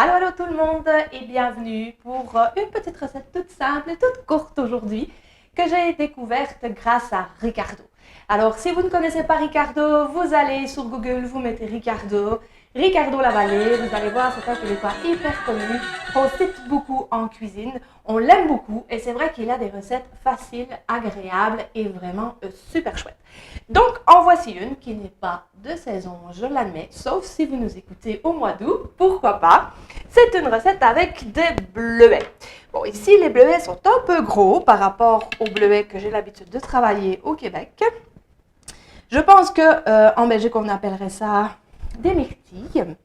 Allô, allô tout le monde et bienvenue pour une petite recette toute simple et toute courte aujourd'hui que j'ai découverte grâce à Ricardo. Alors, si vous ne connaissez pas Ricardo, vous allez sur Google, vous mettez Ricardo Lavallée, vous allez voir, c'est un Québécois hyper connu, on cite beaucoup en cuisine, on l'aime beaucoup et c'est vrai qu'il a des recettes faciles, agréables et vraiment super chouettes. Donc, en voici une qui n'est pas de saison, je l'admets, sauf si vous nous écoutez au mois d'août, pourquoi pas. C'est une recette avec des bleuets. Bon, ici, les bleuets sont un peu gros par rapport aux bleuets que j'ai l'habitude de travailler au Québec. Je pense qu'en Belgique, on appellerait ça des myrtilles.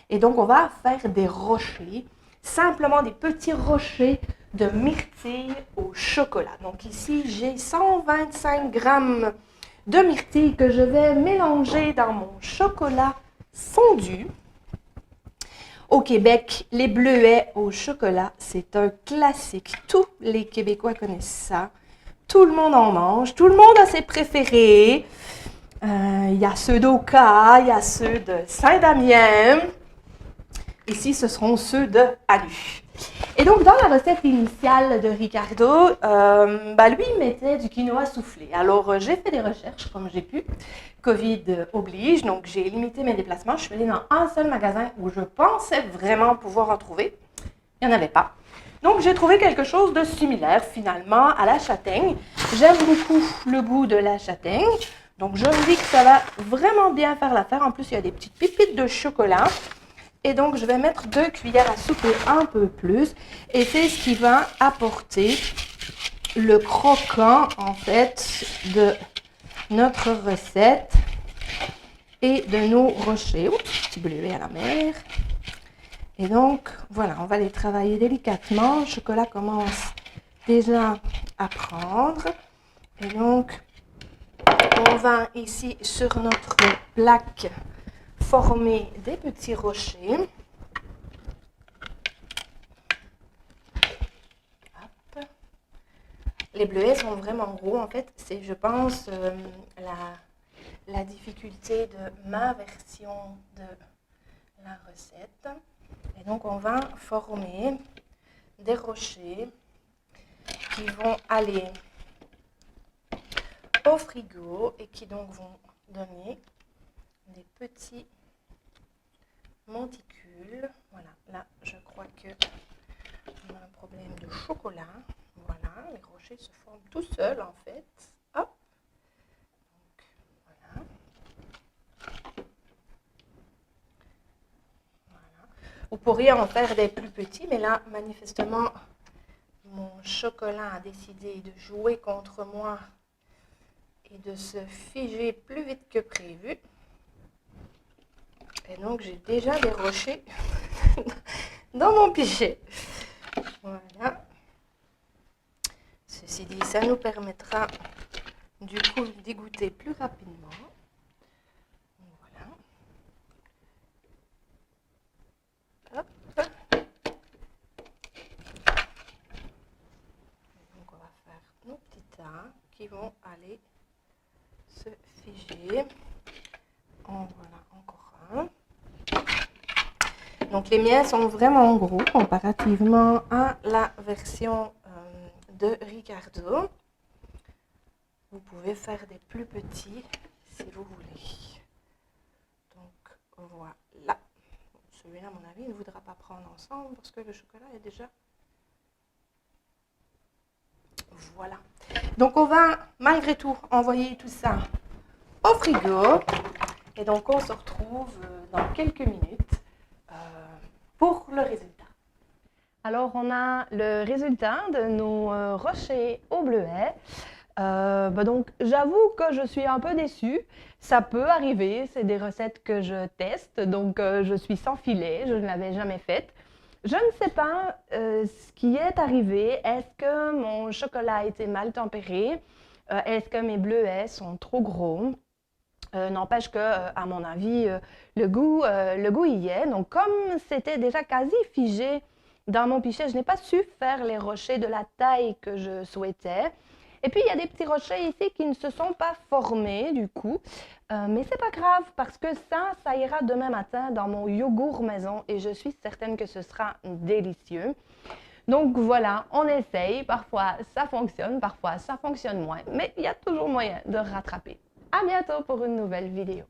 Et donc, on va faire des rochers, simplement des petits rochers de myrtilles au chocolat. Donc ici, j'ai 125 grammes de myrtilles que je vais mélanger dans mon chocolat fondu. Au Québec, les bleuets au chocolat, c'est un classique. Tous les Québécois connaissent ça. Tout le monde en mange. Tout le monde a ses préférés. Il y a ceux d'Oka, il y a ceux de Saint-Damien. Ici, ce seront ceux de Alu. Et donc, dans la recette initiale de Ricardo, lui mettait du quinoa soufflé. Alors, j'ai fait des recherches comme j'ai pu. Covid oblige, donc j'ai limité mes déplacements. Je suis allée dans un seul magasin où je pensais vraiment pouvoir en trouver. Il n'y en avait pas. Donc, j'ai trouvé quelque chose de similaire, finalement, à la châtaigne. J'aime beaucoup le goût de la châtaigne. Donc, je me dis que ça va vraiment bien faire l'affaire. En plus, il y a des petites pépites de chocolat. Et donc, je vais mettre 2 cuillères à soupe et un peu plus. Et c'est ce qui va apporter le croquant, en fait, de notre recette et de nos rochers. Oups, petit bleuet à la mer. Et donc, voilà, on va les travailler délicatement. Le chocolat commence déjà à prendre. Et donc, on va ici, sur notre plaque, former des petits rochers. Hop. Les bleuets sont vraiment gros. En fait, c'est, je pense, la difficulté de ma version de la recette. Et donc, on va former des rochers qui vont aller au frigo et qui donc vont donner des petits monticules. Voilà, là, je crois que on a un problème de chocolat. Voilà, les rochers se forment tout seuls en fait. Hop. Donc, voilà. Voilà. Vous pourriez en faire des plus petits, mais là, manifestement, mon chocolat a décidé de jouer contre moi et de se figer plus vite que prévu. Et donc, j'ai déjà des rochers dans mon pichet. Voilà. Ceci dit, ça nous permettra du coup d'y goûter plus rapidement. Voilà. Hop. Donc, on va faire nos petits tas qui vont aller se figer. En voilà encore un. Donc les miens sont vraiment gros comparativement à la version de Ricardo. Vous pouvez faire des plus petits si vous voulez. Donc voilà. Celui-là, à mon avis, il ne voudra pas prendre ensemble parce que le chocolat est déjà... Voilà. Donc on va malgré tout envoyer tout ça au frigo. Et donc on se retrouve dans quelques minutes pour le résultat. Alors on a le résultat de nos rochers au bleuet. Donc j'avoue que je suis un peu déçue. Ça peut arriver, c'est des recettes que je teste, donc je suis sans filet, je ne l'avais jamais faite. Je ne sais pas ce qui est arrivé. Est-ce que mon chocolat a été mal tempéré? Est-ce que mes bleuets sont trop gros? N'empêche que, à mon avis, le goût y est. Donc, comme c'était déjà quasi figé dans mon pichet, je n'ai pas su faire les rochers de la taille que je souhaitais. Et puis, il y a des petits rochers ici qui ne se sont pas formés du coup. Mais c'est pas grave parce que ça ira demain matin dans mon yogourt maison et je suis certaine que ce sera délicieux. Donc voilà, on essaye. Parfois, ça fonctionne, parfois, ça fonctionne moins. Mais il y a toujours moyen de rattraper. À bientôt pour une nouvelle vidéo.